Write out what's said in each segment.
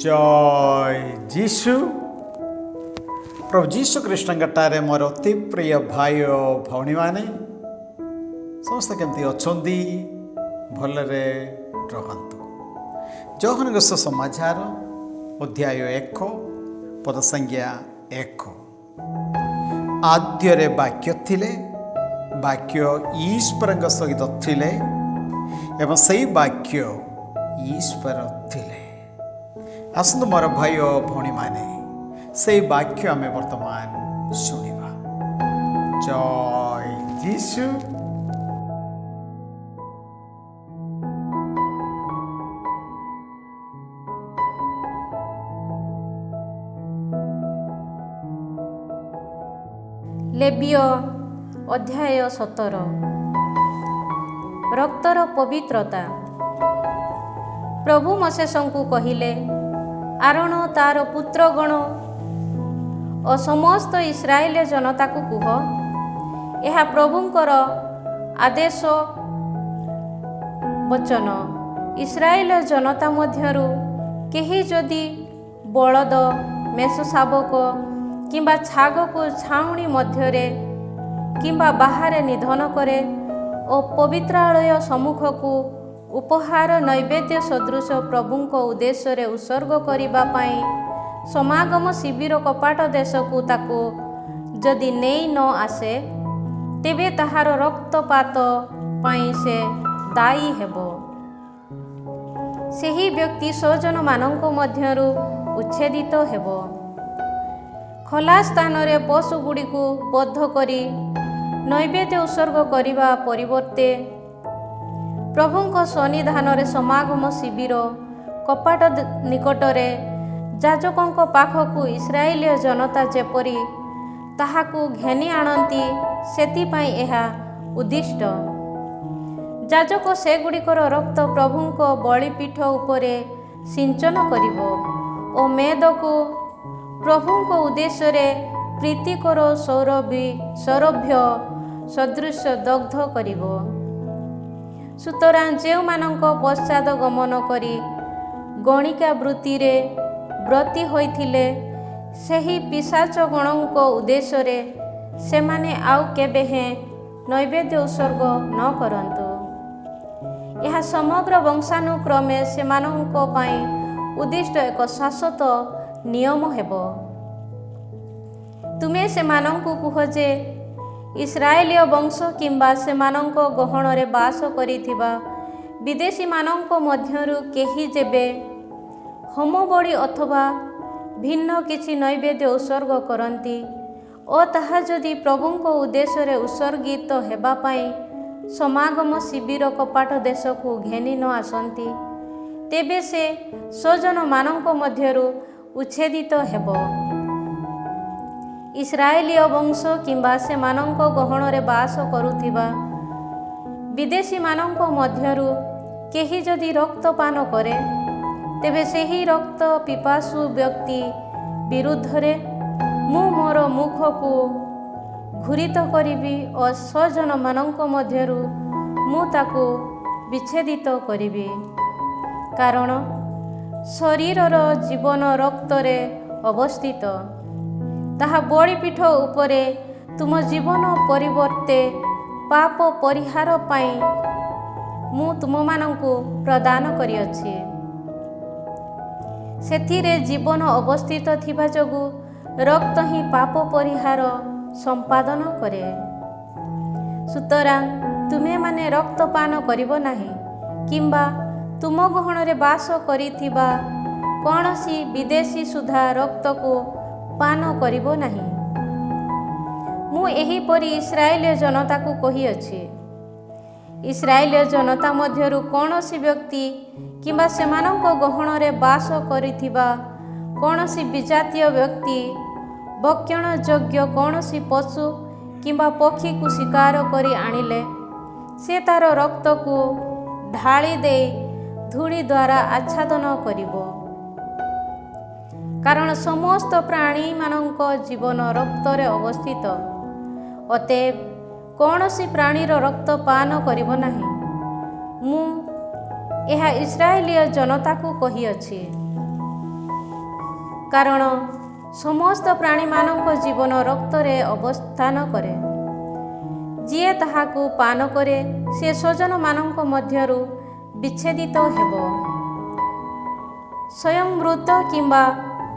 जय जीशु। प्रभु जीशु कृष्णटारे मोर अति प्रिय भाई और भौणी मैंने समस्त केमती अच्छा भलरे रहतु। जौहन समाचार अध्याय 1 पद संज्ञा 1। आद्यरे वाक्य थिले, वाक्य ईश्वर सहित थिले एवं सही वाक्य ईश्वर थिले। आसतु मोर भाई और भौणी माने से वाक्य आम वर्तमान शुणा। जय जीशु। लेविय अध्याय 17। रक्तर पवित्रता। प्रभु मोसेसंकु कहिले, आरोन तार पुत्रगण और समस्त इस्राएल जनता को कुह, यह प्रभुंकर आदेश वचन। इस्राएल जनता मध्यरु केही जदि बलद मेष शावक किंबा छाग को छाउणी मध्यरे किंबा बाहर निधन करे और पवित्रालय सम्मुख को उपहार नैवेद्य सदृश प्रभुंक उद्देश्य उत्सर्ग करिबा पाई समागम शिविर कपाट देश को ताको जदि नहीं न आसे, तेबे ताहार रक्तपात पाई से दायी हेबो। सेही व्यक्ति स्वजन मानक मध्यरु उच्छेदित हेबो। खला स्थान रे पशु गुड़ी को बद्ध करी नैवेद्य उत्सर्ग करिबा परिवर्ते प्रभुंक सन्निधान रे समागम शिविर कपाट निकटरे याजकंक पाखकु इस्राएलीय जनता जेपरी ताहाकु घेनी आणंती सेतिपाई एहा उद्दिष्ट। याजक सेगुड़िकर रक्त प्रभुंक बलिपीठ उपरे सिंचन करिबो ओ मेदकु प्रभुंक उद्देश्य रे प्रीतिकर सौरभ्य सदृश दग्ध करिबो। सुतरां जेउ मानक पश्चात गमन करी गणिका वृत्ति रे व्रती होइथिले, सेही पिशाच गणक उद्देश्य रे सेमाने आउ केबे हे नैवेद्य उत्सर्ग न करंतु। यह समग्र वंशानुक्रमे सेमानंक पाई उद्दिष्ट एक शाश्वत नियम हेबो। तुमे सेमानंकु कुह जे इस्राएलीय वंश किंबा सेमानंक गहण रे बास करिथिबा विदेशी मानंक मध्यरु केही जेबे होम बड़ी अथवा भिन्न किछि नैवेद्य उत्सर्ग करंती ओ ताहा जदि प्रभुंक उद्देश्य रे उत्सर्गित हेबा पाई समागम शिविर कपाट देश को घेनी न आसंती, तेबे से स्वजन मानंक मध्यरु उच्छेदित हेबो। इस्राएलीय वंश किंबा से मानंक गहण रे बास करुथिबा विदेशी मानंक मध्यरु केही जदि रक्तपान करे, तेबे सेही रक्त पिपासु व्यक्ति विरुद्ध रे मु मोर मुख को घूरित करिबी और स्वजन मानंक मध्यरु मु ताको विच्छेदित करिबी। कारण शरीरर जीवन रक्त रे अवस्थित। ताहा बलिपीठ उपरे तुम जीवन परिवर्ते पाप परिहार पाई मु तुम मानंकु प्रदान करिअछि। सेथिरे जीवन अवस्थित थिबा जगु रक्त ही पाप परिहार संपादन करे। सुतरां तुमे माने रक्तपान करिबो नाही किंबा तुम गहण रे बास करिथिबा कोनोसी विदेशी सुधा रक्त को पान करिबो नाही। मु एही परी इस्राएलीय जनता को कही अछि। इस्राएलीय जनता मध्यरु कोनोसी व्यक्ति किंबा सेमानंक गहण रे बास करिथिबा कोनोसी विजातीय व्यक्ति भक्षण योग्य कोनोसी पशु किंबा पक्षी को शिकार करी आनिले, से तार रक्त को ढाली दे धूली द्वारा आच्छादन करिबो। कारण समस्त प्राणी मानक जीवन रक्त रे अवस्थित। अतएव कौनसी प्राणीर रक्त पान करिबो नाही। मु यह इस्राएलीय जनता को कही अछि। କାରଣ ସମସ୍ତ ପ୍ରାଣୀମାନଙ୍କ ଜୀବନ ରକ୍ତରେ ଅବସ୍ଥାନ କରେ। ଯିଏ ତାହାକୁ ପାନ କରେ ସେ ସ୍ୱଜନମାନଙ୍କ ମଧ୍ୟରୁ ବିଚ୍ଛେଦିତ ହେବ। ସ୍ୱୟଂ ମୃତ କିମ୍ବା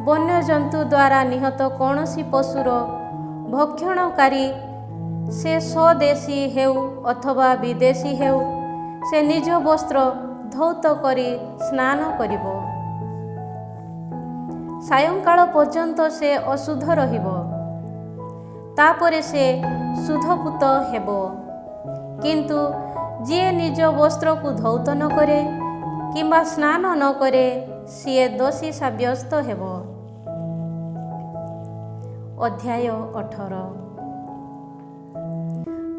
ବନ୍ୟଜନ୍ତୁ ଦ୍ୱାରା ନିହତ କୌଣସି ପଶୁର ଭକ୍ଷଣକାରୀ, ସେ ସ୍ୱଦେଶୀ ହେଉ ଅଥବା ବିଦେଶୀ ହେଉ, ସେ ନିଜ ବସ୍ତ୍ର ଧୌତ କରି ସ୍ନାନ କରିବ। ସାୟଂକାଳ ପର୍ଯ୍ୟନ୍ତ ସେ ଅଶୁଦ୍ଧ ରହିବ। ତାପରେ ସେ ଶୁଦ୍ଧପୂତ ହେବ। କିନ୍ତୁ ଯିଏ ନିଜ ବସ୍ତ୍ରକୁ ଧୌତ ନ କରେ କିମ୍ବା ସ୍ନାନ ନ କରେ, ସିଏ ଦୋଷୀ ସାବ୍ୟସ୍ତ ହେବ। ଅଧ୍ୟାୟ 18।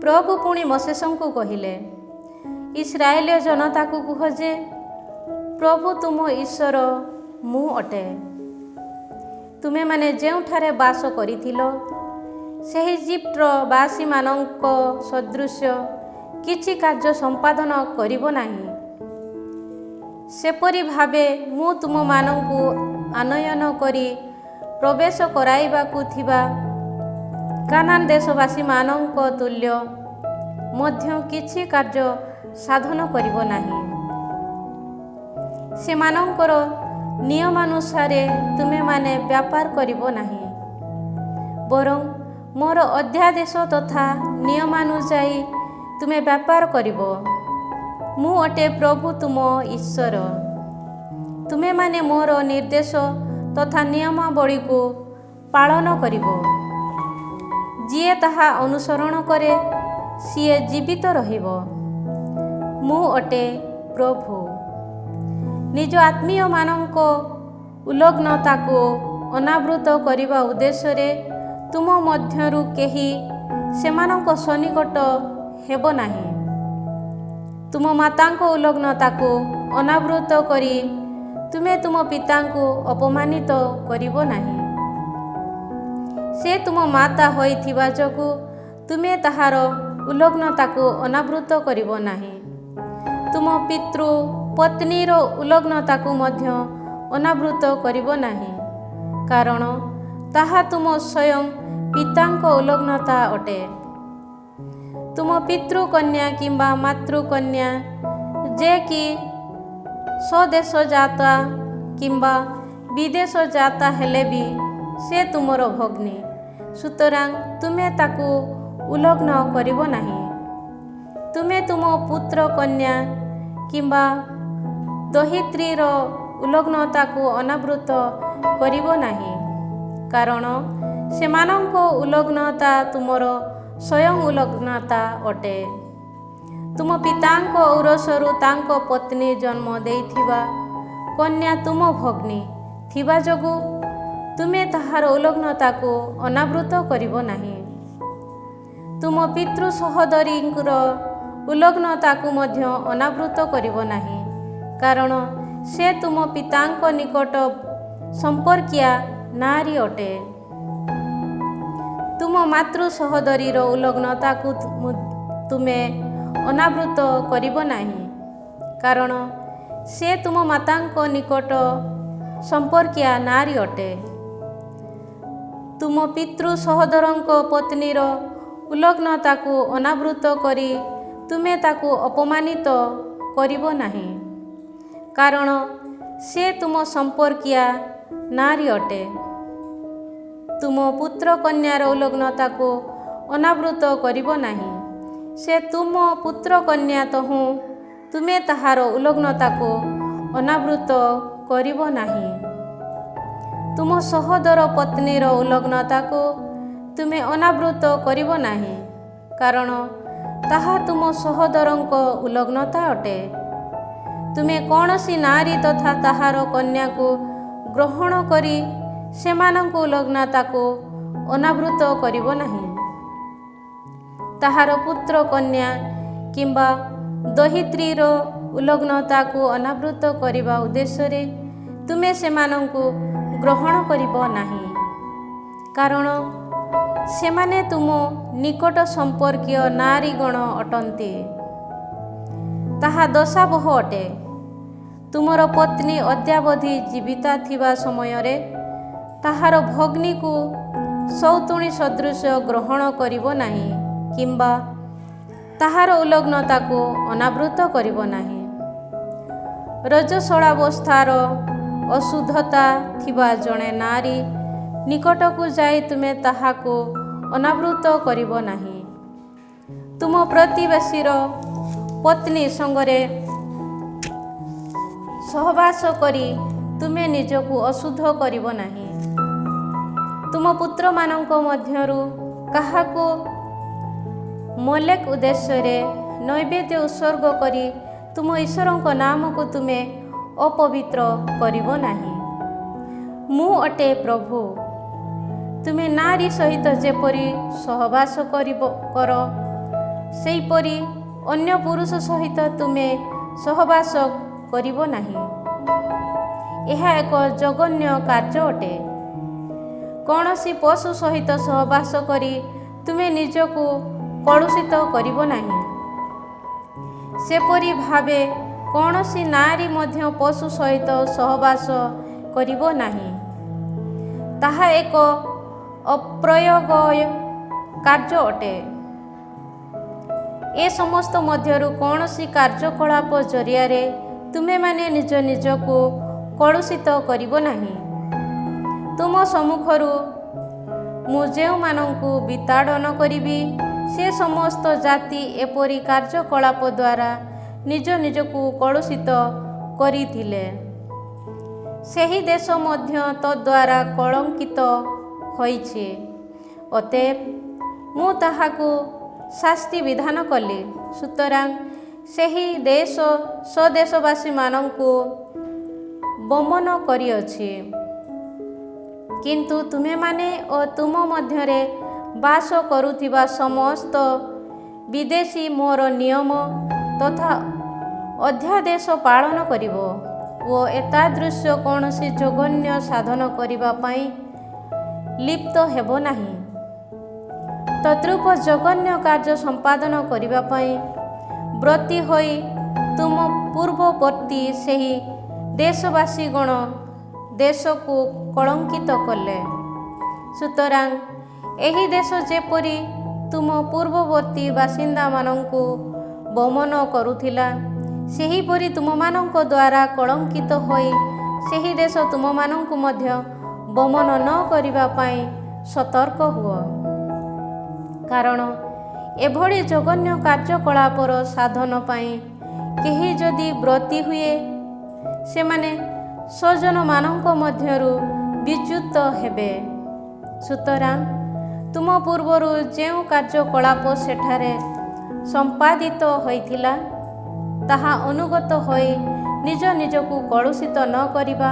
ପ୍ରଭୁ ପୁଣି ମୋଶେସଙ୍କୁ କହିଲେ, ଇସ୍ରାଏଲୀୟ ଜନତାକୁ କୁହ ଯେ, ପ୍ରଭୁ ତୁମ ଈଶ୍ୱର ମୁଁ ଅଟେ। ତୁମେମାନେ ଯେଉଁଠାରେ ବାସ କରିଥିଲ, ସେହି ଇଜିପ୍ଟର ବାସୀମାନଙ୍କ ସଦୃଶ କିଛି କାର୍ଯ୍ୟ ସମ୍ପାଦନ କରିବ ନାହିଁ। ସେପରି ଭାବେ ମୁଁ ତୁମମାନଙ୍କୁ ଆନୟନ କରି ପ୍ରବେଶ କରାଇବାକୁ ଥିବା କାନାନ ଦେଶବାସୀମାନଙ୍କ ତୁଲ୍ୟ ମଧ୍ୟ କିଛି କାର୍ଯ୍ୟ ସାଧନ କରିବ ନାହିଁ। ସେମାନଙ୍କର ନିୟମାନୁସାରେ ତୁମେମାନେ ବ୍ୟାପାର କରିବ ନାହିଁ, ବରଂ ମୋର ଅଧ୍ୟାଦେଶ ତଥା ନିୟମାନୁଯାୟୀ ତୁମେ ବ୍ୟାପାର କରିବ। ମୁଁ ଅଟେ ପ୍ରଭୁ ତୁମ ଈଶ୍ୱର। ତୁମେମାନେ ମୋର ନିର୍ଦ୍ଦେଶ ତଥା ନିୟମାବଳୀକୁ ପାଳନ କରିବ। ଯିଏ ତାହା ଅନୁସରଣ କରେ, ସିଏ ଜୀବିତ ରହିବ। ମୁଁ ଅଟେ ପ୍ରଭୁ। ନିଜ ଆତ୍ମୀୟମାନଙ୍କ ଉଲଗ୍ନତାକୁ ଅନାବୃତ କରିବା ଉଦ୍ଦେଶ୍ୟରେ ତୁମ ମଧ୍ୟରୁ କେହି ସେମାନଙ୍କ ସନ୍ନିକଟ ହେବ ନାହିଁ। ତୁମ ମାତାଙ୍କ ଉଲଗ୍ନତାକୁ ଅନାବୃତ କରି ତୁମେ ତୁମ ପିତାଙ୍କୁ ଅପମାନିତ କରିବ ନାହିଁ। ସେ ତୁମ ମାତା ହୋଇଥିବା ଯୋଗୁଁ ତୁମେ ତାହାର ଉଲଗ୍ନତାକୁ ଅନାବୃତ କରିବ ନାହିଁ। ତୁମ ପିତୃ ପତ୍ନୀର ଉଲଗ୍ନତାକୁ ମଧ୍ୟ ଅନାବୃତ କରିବ ନାହିଁ, କାରଣ ତାହା ତୁମ ସ୍ୱୟଂ ପିତାଙ୍କ ଉଲଗ୍ନତା ଅଟେ। ତୁମ ପିତୃକନ୍ୟା କିମ୍ବା ମାତୃକନ୍ୟା, ଯେ କି ସ୍ୱଦେଶଜାତା କିମ୍ବା ବିଦେଶଜାତା ହେଲେ ବି, ସେ ତୁମର ଭଗ୍ନୀ। ସୁତରାଂ ତୁମେ ତାକୁ ଉଲଗ୍ନ କରିବ ନାହିଁ। ତୁମେ ତୁମ ପୁତ୍ରକନ୍ୟା କିମ୍ବା ଦହିତ୍ରୀର ଉଲଗ୍ନତାକୁ ଅନାବୃତ କରିବ ନାହିଁ, କାରଣ ସେମାନଙ୍କ ଉଲଗ୍ନତା ତୁମର ସ୍ୱୟଂ ଉଲଗ୍ନତା ଅଟେ। ତୁମ ପିତାଙ୍କ ଔରସରୁ ତାଙ୍କ ପତ୍ନୀ ଜନ୍ମ ଦେଇଥିବା କନ୍ୟା ତୁମ ଭଗ୍ନୀ ଥିବା ଯୋଗୁଁ ତୁମେ ତାହାର ଉଲଗ୍ନତାକୁ ଅନାବୃତ କରିବ ନାହିଁ। ତୁମ ପିତୃ ସହୋଦରୀଙ୍କର ଉଲଗ୍ନତାକୁ ମଧ୍ୟ ଅନାବୃତ କରିବ ନାହିଁ, କାରଣ ସେ ତୁମ ପିତାଙ୍କ ନିକଟ ସମ୍ପର୍କୀୟା ନାରୀ ଅଟେ। ତୁମ ମାତୃ ସହୋଦରୀର ଉଲଗ୍ନତାକୁ ତୁମେ ଅନାବୃତ କରିବ ନାହିଁ, କାରଣ ସେ ତୁମ ମାତାଙ୍କ ନିକଟ ସମ୍ପର୍କୀୟା ନାରୀ ଅଟେ। ତୁମ ପିତୃ ସହୋଦରଙ୍କ ପତ୍ନୀର ଉଲଗ୍ନତାକୁ ଅନାବୃତ କରି ତୁମେ ତାକୁ ଅପମାନିତ କରିବ ନାହିଁ, କାରଣ ସେ ତୁମ ସମ୍ପର୍କୀୟା ନାରୀ ଅଟେ। ତୁମ ପୁତ୍ରକନ୍ୟାର ଉଲଗ୍ନତାକୁ ଅନାବୃତ କରିବ ନାହିଁ। ସେ ତୁମ ପୁତ୍ରକନ୍ୟା ତହୁଁ ତୁମେ ତାହାର ଉଲଗ୍ନତାକୁ ଅନାବୃତ କରିବ ନାହିଁ। ତୁମ ସହୋଦର ପତ୍ନୀର ଉଲଗ୍ନତାକୁ ତୁମେ ଅନାବୃତ କରିବ ନାହିଁ, କାରଣ ତାହା ତୁମ ସହୋଦରଙ୍କ ଉଲଗ୍ନତା ଅଟେ। ତୁମେ କୌଣସି ନାରୀ ତଥା ତାହାର କନ୍ୟାକୁ ଗ୍ରହଣ କରି ସେମାନଙ୍କ ଉଲଗ୍ନତାକୁ ଅନାବୃତ କରିବ ନାହିଁ। ତାହାର ପୁତ୍ରକନ୍ୟା କିମ୍ବା ଦହିତ୍ରୀର ଉଲଗ୍ନତାକୁ ଅନାବୃତ କରିବା ଉଦ୍ଦେଶ୍ୟରେ ତୁମେ ସେମାନଙ୍କୁ ଗ୍ରହଣ କରିବ ନାହିଁ, କାରଣ ସେମାନେ ତୁମ ନିକଟ ସମ୍ପର୍କୀୟ ନାରୀଗଣ ଅଟନ୍ତି। ତାହା ଦୋଷାବହ ଅଟେ। ତୁମର ପତ୍ନୀ ଅଦ୍ୟାବଧି ଜୀବିତା ଥିବା ସମୟରେ ତାହାର ଭଗ୍ନୀକୁ ସୌତୁଣୀ ସଦୃଶ ଗ୍ରହଣ କରିବ ନାହିଁ କିମ୍ବା ତାହାର ଉଲଗ୍ନତାକୁ ଅନାବୃତ କରିବ ନାହିଁ। ରଜସ୍ୱଳାବସ୍ଥାର ଅଶୁଦ୍ଧତା ଥିବା ଜଣେ ନାରୀ ନିକଟକୁ ଯାଇ ତୁମେ ତାହାକୁ ଅନାବୃତ କରିବ ନାହିଁ। ତୁମ ପ୍ରତିବେଶୀର ପତ୍ନୀ ସଙ୍ଗରେ ସହବାସ କରି ତୁମେ ନିଜକୁ ଅଶୁଦ୍ଧ କରିବ ନାହିଁ। ତୁମ ପୁତ୍ରମାନଙ୍କ ମଧ୍ୟରୁ କାହାକୁ ମୋଲେକ ଉଦ୍ଦେଶ୍ୟରେ ନୈବେଦ୍ୟ ଉତ୍ସର୍ଗ କରି ତୁମ ଈଶ୍ୱରଙ୍କ ନାମକୁ ତୁମେ ଅପବିତ୍ର କରିବ ନାହିଁ। ମୁଁ ଅଟେ ପ୍ରଭୁ। ତୁମେ ନାରୀ ସହିତ ଯେପରି ସହବାସ କର ସେହିପରି ଅନ୍ୟ ପୁରୁଷ ସହିତ ତୁମେ ସହବାସ କରିବ ନାହିଁ। ଏହା ଏକ ଜଘନ୍ୟ କାର୍ଯ୍ୟ ଅଟେ। କୌଣସି ପଶୁ ସହିତ ସହବାସ କରି ତୁମେ ନିଜକୁ କଳୁଷିତ କରିବ ନାହିଁ। ସେପରି ଭାବେ କୌଣସି ନାରୀ ମଧ୍ୟ ପଶୁ ସହିତ ସହବାସ କରିବ ନାହିଁ। ତାହା ଏକ ଅପ୍ରୟୋଗ୍ୟ କାର୍ଯ୍ୟ ଅଟେ। ଏ ସମସ୍ତ ମଧ୍ୟରୁ କୌଣସି କାର୍ଯ୍ୟକଳାପ ଜରିଆରେ ତୁମେମାନେ ନିଜ ନିଜକୁ କଳୁଷିତ କରିବ ନାହିଁ। ତୁମ ସମ୍ମୁଖରୁ ମୁଁ ଯେଉଁମାନଙ୍କୁ ବିତାଡ଼ନ କରିବି ସେ ସମସ୍ତ ଜାତି ଏପରି କାର୍ଯ୍ୟକଳାପ ଦ୍ୱାରା ନିଜ ନିଜକୁ କଳୁଷିତ କରିଥିଲେ। ସେହି ଦେଶ ମଧ୍ୟ ତଦ୍ୱାରା କଳଙ୍କିତ ହୋଇଛି। ଅତଏବ ମୁଁ ତାହାକୁ ଶାସ୍ତି ବିଧାନ କଲି। ସୁତରାଂ ସେହି ଦେଶ ସ୍ୱଦେଶବାସୀମାନଙ୍କୁ ବମନ କରିଅଛି। କିନ୍ତୁ ତୁମେମାନେ ଓ ତୁମ ମଧ୍ୟରେ ବାସ କରୁଥିବା ସମସ୍ତ ବିଦେଶୀ ମୋର ନିୟମ ତଥା ଅଧ୍ୟାଦେଶ ପାଳନ କରିବ ଓ ଏତାଦୃଶ୍ୟ କୌଣସି ଜଘନ୍ୟ ସାଧନ କରିବା ପାଇଁ ଲିପ୍ତ ହେବ ନାହିଁ। ତଦ୍ରୂପ ଜଘନ୍ୟ କାର୍ଯ୍ୟ ସମ୍ପାଦନ କରିବା ପାଇଁ ବ୍ରତୀ ହୋଇ ତୁମ ପୂର୍ବବର୍ତ୍ତୀ ସେହି ଦେଶବାସୀଗଣ ଦେଶକୁ କଳଙ୍କିତ କଲେ। ସୁତରାଂ ଏହି ଦେଶ ଯେପରି ତୁମ ପୂର୍ବବର୍ତ୍ତୀ ବାସିନ୍ଦାମାନଙ୍କୁ ବମନ କରୁଥିଲା ସେହିପରି ତୁମମାନଙ୍କ ଦ୍ୱାରା କଳଙ୍କିତ ହୋଇ ସେହି ଦେଶ ତୁମମାନଙ୍କୁ ମଧ୍ୟ ବମନ ନ କରିବା ପାଇଁ ସତର୍କ ହୁଅ। କାରଣ ଏଭଳି ଜଘନ୍ୟ କାର୍ଯ୍ୟକଳାପର ସାଧନ ପାଇଁ କେହି ଯଦି ବ୍ରତୀ ହୁଏ ସେମାନେ ସ୍ୱଜନମାନଙ୍କ ମଧ୍ୟରୁ ବିଚ୍ୟୁତ ହେବେ। ସୁତରାଂ ତୁମ ପୂର୍ବରୁ ଯେଉଁ କାର୍ଯ୍ୟକଳାପ ସେଠାରେ ସମ୍ପାଦିତ ହୋଇଥିଲା ତାହା ଅନୁଗତ ହୋଇ ନିଜ ନିଜକୁ କଳୁଷିତ ନ କରିବା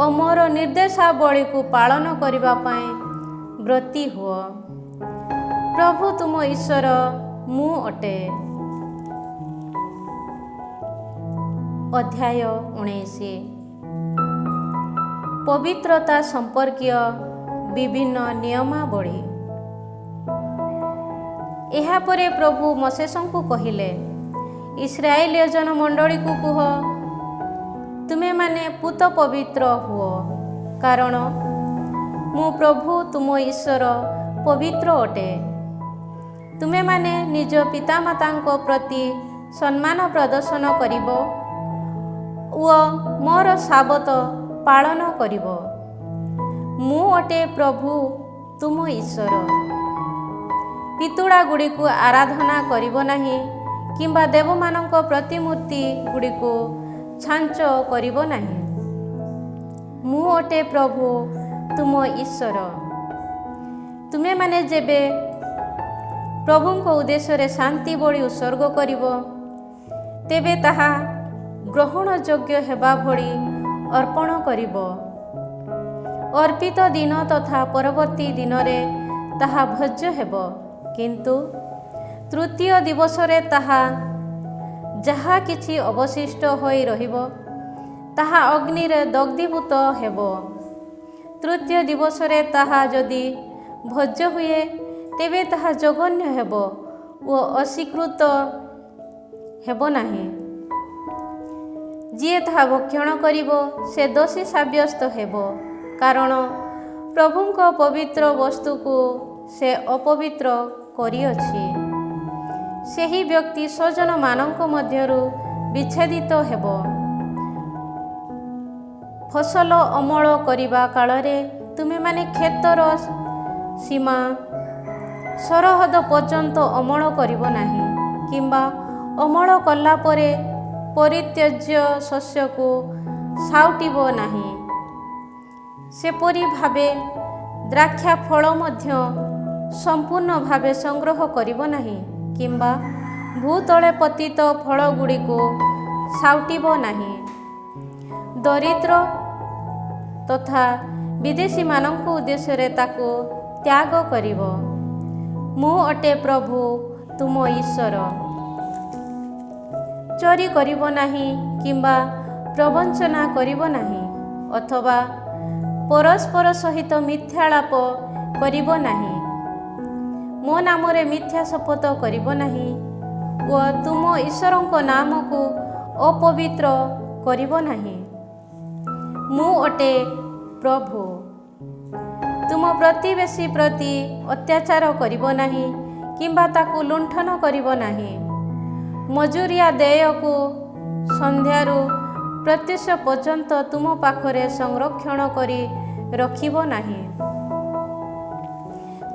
ଓ ମୋର ନିର୍ଦ୍ଦେଶାବଳୀକୁ ପାଳନ କରିବା ପାଇଁ ବ୍ରତୀ ହୁଅ। ପ୍ରଭୁ ତୁମ ଈଶ୍ୱର ମୁଁ ଅଟେ। ଅଧ୍ୟାୟ 19 ପବିତ୍ରତା ସମ୍ପର୍କୀୟ ବିଭିନ୍ନ ନିୟମାବଳୀ। ଏହାପରେ ପ୍ରଭୁ ମୋଶେସଙ୍କୁ କହିଲେ, ଇସ୍ରାଏଲୀୟ ଜନମଣ୍ଡଳୀକୁ କୁହ, ତୁମେମାନେ ପୂତ ପବିତ୍ର ହୁଅ, କାରଣ ମୁଁ ପ୍ରଭୁ ତୁମ ଈଶ୍ୱର ପବିତ୍ର ଅଟେ। ତୁମେମାନେ ନିଜ ପିତାମାତାଙ୍କ ପ୍ରତି ସମ୍ମାନ ପ୍ରଦର୍ଶନ କରିବ ଓ ମୋର ସାବତ ପାଳନ କରିବ। ମୁଁ ଅଟେ ପ୍ରଭୁ ତୁମ ଈଶ୍ୱର। ପିତୁଳାଗୁଡ଼ିକୁ ଆରାଧନା କରିବ ନାହିଁ କିମ୍ବା ଦେବମାନଙ୍କ ପ୍ରତିମୂର୍ତ୍ତି ଗୁଡ଼ିକୁ ଛାଞ୍ଚ କରିବ ନାହିଁ। ମୁଁ ଅଟେ ପ୍ରଭୁ ତୁମ ଈଶ୍ୱର। ତୁମେମାନେ ଯେବେ ପ୍ରଭୁଙ୍କ ଉଦ୍ଦେଶ୍ୟରେ ଶାନ୍ତି ବଳି ଉତ୍ସର୍ଗ କରିବ ତେବେ ତାହା ଗ୍ରହଣଯୋଗ୍ୟ ହେବା ଭଳି ଅର୍ପଣ କରିବ। ଅର୍ପିତ ଦିନ ତଥା ପରବର୍ତ୍ତୀ ଦିନରେ ତାହା ଭୋଜ୍ୟ ହେବ, କିନ୍ତୁ ତୃତୀୟ ଦିବସରେ ତାହା ଯାହା କିଛି ଅବଶିଷ୍ଟ ହୋଇ ରହିବ ତାହା ଅଗ୍ନିରେ ଦଗ୍ଧୀଭୂତ ହେବ। ତୃତୀୟ ଦିବସରେ ତାହା ଯଦି ଭୋଜ୍ୟ ହୁଏ ତେବେ ତାହା ଜଘନ୍ୟ ହେବ ଓ ଅସ୍ୱୀକୃତ ହେବ ନାହିଁ। ଯିଏ ତାହା ଭକ୍ଷଣ କରିବ ସେ ଦୋଷୀ ସାବ୍ୟସ୍ତ ହେବ, କାରଣ ପ୍ରଭୁଙ୍କ ପବିତ୍ର ବସ୍ତୁକୁ ସେ ଅପବିତ୍ର କରିଅଛି, ସେହି ବ୍ୟକ୍ତି ସ୍ୱଜନମାନଙ୍କ ମଧ୍ୟରୁ ବିଚ୍ଛେଦିତ ହେବ। ଫସଲ ଅମଳ କରିବା କାଳରେ ତୁମେମାନେ କ୍ଷେତର ସୀମା ସରହଦ ପର୍ଯ୍ୟନ୍ତ ଅମଳ କରିବ ନାହିଁ, କିମ୍ବା ଅମଳ କଲା ପରେ ପରିତ୍ୟଜ୍ୟ ଶସ୍ୟକୁ ସାଉଟିବ ନାହିଁ। ସେପରି ଭାବେ ଦ୍ରାକ୍ଷା ଫଳ ମଧ୍ୟ ସମ୍ପୂର୍ଣ୍ଣ ଭାବେ ସଂଗ୍ରହ କରିବ ନାହିଁ, କିମ୍ବା ଭୂତଳେ ପତିତ ଫଳଗୁଡ଼ିକୁ ସାଉଟିବ ନାହିଁ। ଦରିଦ୍ର ତଥା ବିଦେଶୀମାନଙ୍କ ଉଦ୍ଦେଶ୍ୟରେ ତାକୁ ତ୍ୟାଗ କରିବ। ମୁଁ ଅଟେ ପ୍ରଭୁ ତୁମ ଈଶ୍ୱର। ଚୋରି କରିବ ନାହିଁ, କିମ୍ବା ପ୍ରବଞ୍ଚନା କରିବ ନାହିଁ, ଅଥବା ପରସ୍ପର ସହିତ ମିଥ୍ୟାଳାପ କରିବ ନାହିଁ। ମୋ ନାମରେ ମିଥ୍ୟା ଶପଥ କରିବ ନାହିଁ ଓ ତୁମ ଈଶ୍ୱରଙ୍କ ନାମକୁ ଅପବିତ୍ର କରିବ ନାହିଁ। ମୁଁ ଅଟେ ପ୍ରଭୁ। ତୁମ ପ୍ରତିବେଶୀ ପ୍ରତି ଅତ୍ୟାଚାର କରିବ ନାହିଁ, କିମ୍ବା ତାକୁ ଲୁଣ୍ଠନ କରିବ ନାହିଁ। ମଜୁରିଆ ଦେୟକୁ ସନ୍ଧ୍ୟାରୁ ପ୍ରତ୍ୟୁଷ ପର୍ଯ୍ୟନ୍ତ ତୁମ ପାଖରେ ସଂରକ୍ଷଣ କରି ରଖିବ ନାହିଁ।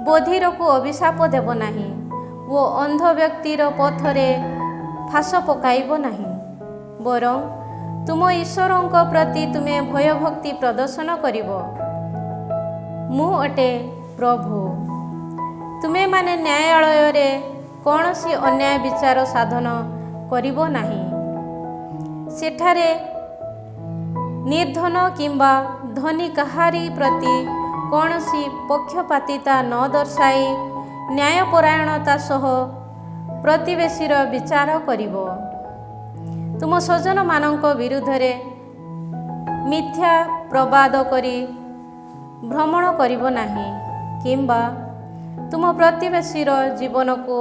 ବଧିରକୁ ଅଭିଶାପ ଦେବ ନାହିଁ ଓ ଅନ୍ଧ ବ୍ୟକ୍ତିର ପଥରେ ଫାଶ ପକାଇବ ନାହିଁ। ବରଂ ତୁମ ଈଶ୍ୱରଙ୍କ ପ୍ରତି ତୁମେ ଭୟଭକ୍ତି ପ୍ରଦର୍ଶନ କରିବ। ମୁଁ ଅଟେ ପ୍ରଭୁ। ତୁମେମାନେ ନ୍ୟାୟାଳୟରେ କୌଣସି ଅନ୍ୟାୟ ବିଚାର ସାଧନ କରିବ ନାହିଁ। ସେଠାରେ ନିର୍ଦ୍ଧନ କିମ୍ବା ଧନୀ କାହାରି ପ୍ରତି କୌଣସି ପକ୍ଷପାତିତା ନ ଦର୍ଶାଇ ନ୍ୟାୟପରାୟଣତା ସହ ପ୍ରତିବେଶୀର ବିଚାର କରିବ। ତୁମ ସ୍ୱଜନମାନଙ୍କ ବିରୁଦ୍ଧରେ ମିଥ୍ୟା ପ୍ରବାଦ କରି ଭ୍ରମଣ କରିବ ନାହିଁ, କିମ୍ବା ତୁମ ପ୍ରତିବେଶୀର ଜୀବନକୁ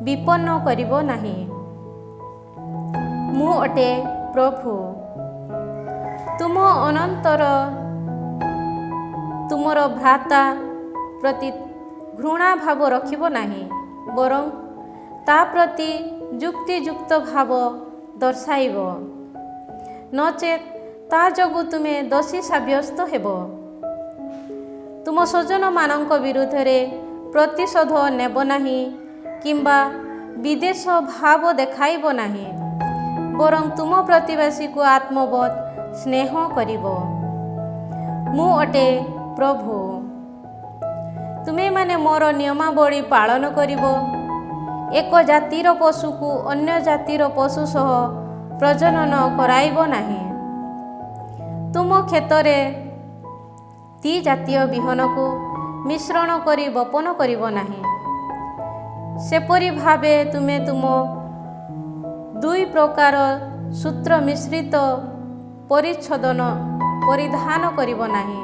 ବିପନ୍ନ କରିବ ନାହିଁ। ମୁଁ ଅଟେ ପ୍ରଭୁ। ତୁମ ଅନନ୍ତର ତୁମର ଭ୍ରାତା ପ୍ରତି ଘୃଣା ଭାବ ରଖିବ ନାହିଁ, ବରଂ ତା ପ୍ରତି ଯୁକ୍ତିଯୁକ୍ତ ଭାବ ଦର୍ଶାଇବ, ନଚେତ୍ ତା ଯୋଗୁଁ ତୁମେ ଦୋଷୀ ସାବ୍ୟସ୍ତ ହେବ। ତୁମ ସ୍ୱଜନମାନଙ୍କ ବିରୁଦ୍ଧରେ ପ୍ରତିଶୋଧ ନେବ ନାହିଁ, କିମ୍ବା ବିଦ୍ୱେଷ ଭାବ ଦେଖାଇବ ନାହିଁ, ବରଂ ତୁମ ପ୍ରତିବେଶୀକୁ ଆତ୍ମବତ୍ ସ୍ନେହ କରିବ। ମୁଁ ଅଟେ ପ୍ରଭୁ। ତୁମେମାନେ ମୋର ନିୟମାବଳୀ ପାଳନ କରିବ। ଏକ ଜାତିର ପଶୁକୁ ଅନ୍ୟ ଜାତିର ପଶୁ ସହ ପ୍ରଜନନ କରାଇବ ନାହିଁ। ତୁମ କ୍ଷେତରେ ଦ୍ୱିଜାତୀୟ ବିହନକୁ ମିଶ୍ରଣ କରି ବପନ କରିବ ନାହିଁ। ସେପରି ଭାବେ ତୁମେ ତୁମ ଦୁଇ ପ୍ରକାର ସୂତ୍ର ମିଶ୍ରିତ ପରିଧାନ କରିବ ନାହିଁ।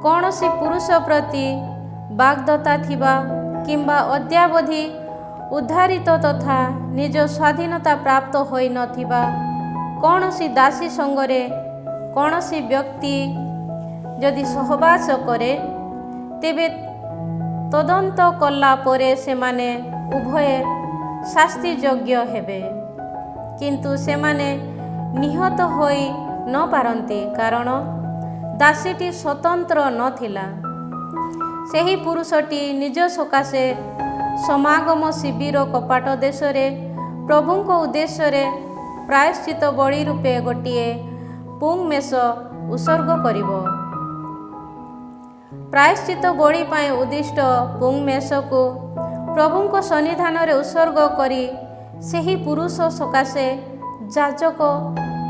କୌଣସି ପୁରୁଷ ପ୍ରତି ବାଗ୍ଦତ୍ତା ଥିବା, କିମ୍ବା ଅଦ୍ୟାବଧି ଉଦ୍ଧାରିତ ତଥା ନିଜ ସ୍ୱାଧୀନତା ପ୍ରାପ୍ତ ହୋଇନଥିବା କୌଣସି ଦାସୀ ସଙ୍ଗରେ କୌଣସି ବ୍ୟକ୍ତି ଯଦି ସହବାସ କରେ, ତେବେ ତଦନ୍ତ କଲା ପରେ ସେମାନେ ଉଭୟେ ଶାସ୍ତିଯୋଗ୍ୟ ହେବେ। କିନ୍ତୁ ସେମାନେ ନିହତ ହୋଇ ନ ପାରନ୍ତି, କାରଣ ଦାସୀଟି ସ୍ୱତନ୍ତ୍ର ନଥିଲା। ସେହି ପୁରୁଷଟି ନିଜ ସକାଶେ ସମାଗମ ଶିବିର କପାଟ ଦେଶରେ ପ୍ରଭୁଙ୍କ ଉଦ୍ଦେଶ୍ୟରେ ପ୍ରାୟଶ୍ଚିତ ବଳି ରୂପେ ଗୋଟିଏ ପୁଙ୍ଗ୍ମେଷ ଉତ୍ସର୍ଗ କରିବ। ପ୍ରାୟଶ୍ଚିତ ବଳି ପାଇଁ ଉଦ୍ଦିଷ୍ଟ ପୁଙ୍ଗ୍ମେଷକୁ ପ୍ରଭୁଙ୍କ ସନ୍ନିଧାନରେ ଉତ୍ସର୍ଗ କରି ସେହି ପୁରୁଷ ସକାଶେ ଯାଜକ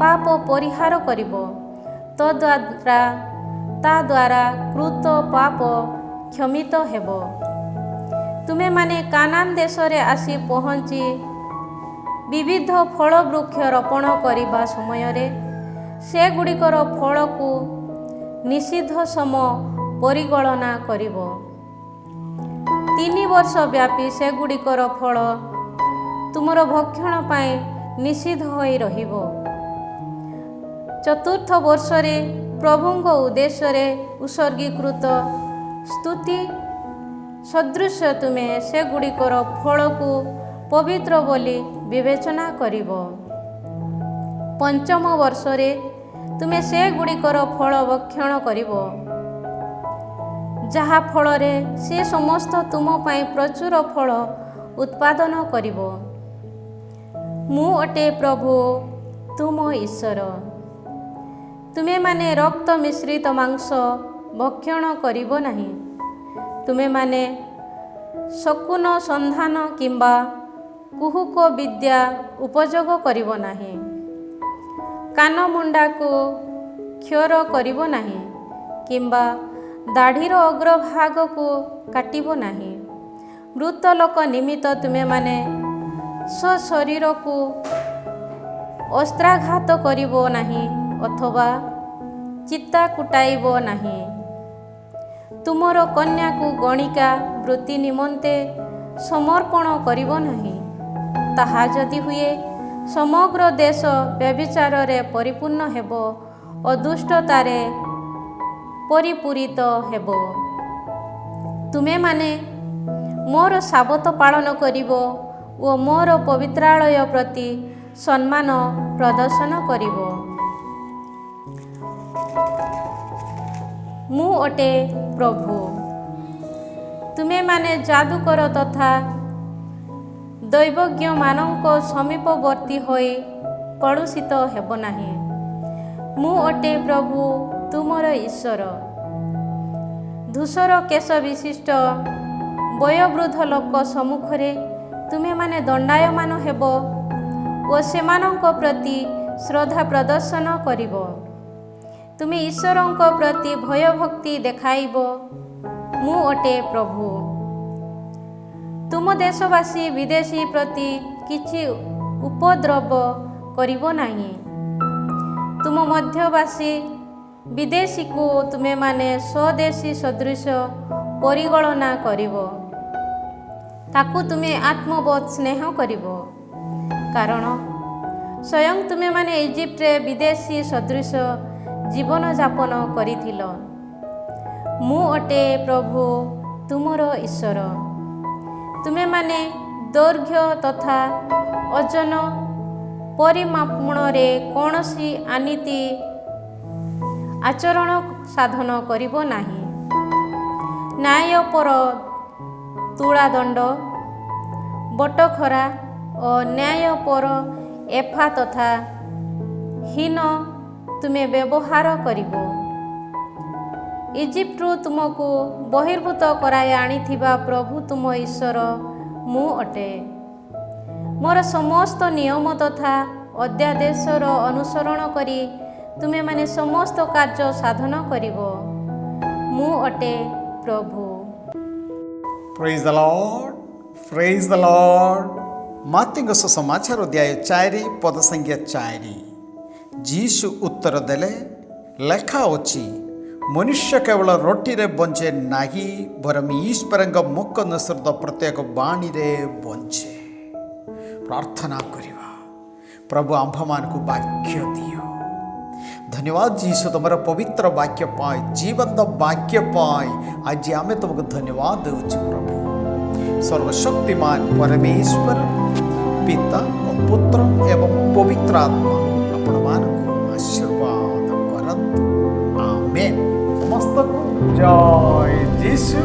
ପାପ ପରିହାର କରିବ। ତା ଦ୍ୱାରା କୃତ ପାପ କ୍ଷମିତ ହେବ। ତୁମେମାନେ କାନାନ୍ ଦେଶରେ ଆସି ପହଞ୍ଚି ବିବିଧ ଫଳ ବୃକ୍ଷ ରୋପଣ କରିବା ସମୟରେ ସେଗୁଡ଼ିକର ଫଳକୁ ନିଷିଦ୍ଧ ସମ ପରିଗଣନା କରିବ। 3 ବର୍ଷ ବ୍ୟାପୀ ସେଗୁଡ଼ିକର ଫଳ ତୁମର ଭକ୍ଷଣ ପାଇଁ ନିଷିଦ୍ଧ ହୋଇ ରହିବ। ଚତୁର୍ଥ ବର୍ଷରେ ପ୍ରଭୁଙ୍କ ଉଦ୍ଦେଶ୍ୟରେ ଉତ୍ସର୍ଗୀକୃତ ସ୍ତୁତି ସଦୃଶ ତୁମେ ସେଗୁଡ଼ିକର ଫଳକୁ ପବିତ୍ର ବୋଲି ବିବେଚନା କରିବ। ପଞ୍ଚମ ବର୍ଷରେ ତୁମେ ସେଗୁଡ଼ିକର ଫଳ ଭକ୍ଷଣ କରିବ, ଯାହା ଫଳରେ ସେ ସମସ୍ତ ତୁମ ପାଇଁ ପ୍ରଚୁର ଫଳ ଉତ୍ପାଦନ କରିବ। ମୁଁ ଅଟେ ପ୍ରଭୁ ତୁମ ଈଶ୍ୱର। ତୁମେମାନେ ରକ୍ତ ମିଶ୍ରିତ ମାଂସ ଭକ୍ଷଣ କରିବ ନାହିଁ। ତୁମେମାନେ ଶକୁନ ସନ୍ଧାନ କିମ୍ବା କୁହୁକ ବିଦ୍ୟା ଉପଯୋଗ କରିବ ନାହିଁ। କାନମୁଣ୍ଡାକୁ କ୍ଷୌର କରିବ ନାହିଁ କିମ୍ବା ଦାଢ଼ିର ଅଗ୍ରଭାଗକୁ କାଟିବ ନାହିଁ। ମୃତ ଲୋକ ନିମିତ୍ତ ତୁମେମାନେ ସ୍ୱଶରୀରକୁ ଅସ୍ତ୍ରାଘାତ କରିବ ନାହିଁ ଅଥବା ଚିତା କୁଟାଇବ ନାହିଁ। ତୁମର କନ୍ୟାକୁ ଗଣିକା ବୃତ୍ତି ନିମନ୍ତେ ସମର୍ପଣ କରିବ ନାହିଁ। ତାହା ଯଦି ହୁଏ, ସମଗ୍ର ଦେଶ ବ୍ୟଭିଚାରରେ ପରିପୂର୍ଣ୍ଣ ହେବ ଓ ଦୁଷ୍ଟତାରେ ପରିପୂରିତ ହେବ। ତୁମେମାନେ ମୋର ସାବତ ପାଳନ କରିବ ଓ ମୋର ପବିତ୍ରାଳୟ ପ୍ରତି ସମ୍ମାନ ପ୍ରଦର୍ଶନ କରିବ। ମୁଁ ଅଟେ ପ୍ରଭୁ। ତୁମେମାନେ ଯାଦୁକର ତଥା ଦୈବଜ୍ଞମାନଙ୍କ ସମୀପବର୍ତ୍ତୀ ହୋଇ କଳୁଷିତ ହେବ ନାହିଁ। ମୁଁ ଅଟେ ପ୍ରଭୁ ତୁମର ଈଶ୍ୱର। ଧୂସର କେଶ ବିଶିଷ୍ଟ ବୟୋବୃଦ୍ଧ ଲୋକ ସମ୍ମୁଖରେ ତୁମେମାନେ ଦଣ୍ଡାୟମାନ ହେବ ଓ ସେମାନଙ୍କ ପ୍ରତି ଶ୍ରଦ୍ଧା ପ୍ରଦର୍ଶନ କରିବ। ତୁମେ ଈଶ୍ୱରଙ୍କ ପ୍ରତି ଭୟଭକ୍ତି ଦେଖାଇବ। ମୁଁ ଅଟେ ପ୍ରଭୁ। ତୁମ ଦେଶବାସୀ ବିଦେଶୀ ପ୍ରତି କିଛି ଉପଦ୍ରବ କରିବ ନାହିଁ। ତୁମ ମଧ୍ୟବାସୀ ବିଦେଶୀକୁ ତୁମେମାନେ ସ୍ୱଦେଶୀ ସଦୃଶ ପରିଗଣନା କରିବ। ତାକୁ ତୁମେ ଆତ୍ମବତ୍ ସ୍ନେହ କରିବ, କାରଣ ସ୍ୱୟଂ ତୁମେମାନେ ଇଜିପ୍ଟରେ ବିଦେଶୀ ସଦୃଶ ଜୀବନଯାପନ କରିଥିଲ। ମୁଁ ଅଟେ ପ୍ରଭୁ ତୁମର ଈଶ୍ୱର। ତୁମେମାନେ ଦୈର୍ଘ୍ୟ ତଥା ଓଜନ ପରିମାପଣରେ କୌଣସି ଅନୀତି ଆଚରଣ ସାଧନ କରିବ ନାହିଁ। ନ୍ୟାୟପର ତୁଳାଦଣ୍ଡ, ବଟଖରା ଓ ନ୍ୟାୟପର ଏଫା ତଥା ହୀନ ତୁମେ ବ୍ୟବହାର କରିବ। ଇଜିପ୍ଟରୁ ତୁମକୁ ବହିର୍ଭୂତ କରାଇ ଆଣିଥିବା ପ୍ରଭୁ ତୁମ ଈଶ୍ୱର ମୁଁ ଅଟେ। ମୋର ସମସ୍ତ ନିୟମ ତଥା ଅଧ୍ୟାଦେଶର ଅନୁସରଣ କରି ତୁମେମାନେ ସମସ୍ତ କାର୍ଯ୍ୟ ସାଧନ କରିବ। ମୁଁ ଅଟେ ପ୍ରଭୁ। ପ୍ରେଜ୍ ଦ ଲର୍ଡ, ପ୍ରେଜ୍ ଦ ଲର୍ଡ। ମାର୍କୋଙ୍କ ସୁସମାଚାର ଅଧ୍ୟାୟ 4 ପଦ ସଂଖ୍ୟା 4। ଯୀଶୁ ଉତ୍ତର ଦେଲେ, ଲେଖା ଅଛି, ମନୁଷ୍ୟ କେବଳ ରୋଟିରେ ବଞ୍ଚେ ନାହିଁ, ବରଂ ଈଶ୍ୱରଙ୍କ ମୁଖ ନିଃସୃତ ପ୍ରତ୍ୟେକ ବାଣୀରେ ବଞ୍ଚେ। ପ୍ରାର୍ଥନା କରିବା। ପ୍ରଭୁ ଆମ୍ଭମାନଙ୍କୁ ବାକ୍ୟ ଦିଅ। ଧନ୍ୟବାଦ ଯୀଶୁ, ତୁମର ପବିତ୍ର ବାକ୍ୟ ପାଇଁ, ଜୀବନ୍ତ ବାକ୍ୟ ପାଇଁ ଆଜି ଆମେ ତୁମକୁ ଧନ୍ୟବାଦ ଦେଉଛୁ। ପ୍ରଭୁ ସର୍ବଶକ୍ତିମାନ ପରମେଶ୍ୱର ପିତା ଓ ପୁତ୍ର ଏବଂ ପବିତ୍ର ଆତ୍ମା ଆପଣମାନଙ୍କୁ ଆଶୀର୍ବାଦ କରନ୍ତୁ। ଆମେନ୍। ସମସ୍ତଙ୍କୁ ଜୟ ଯୀଶୁ।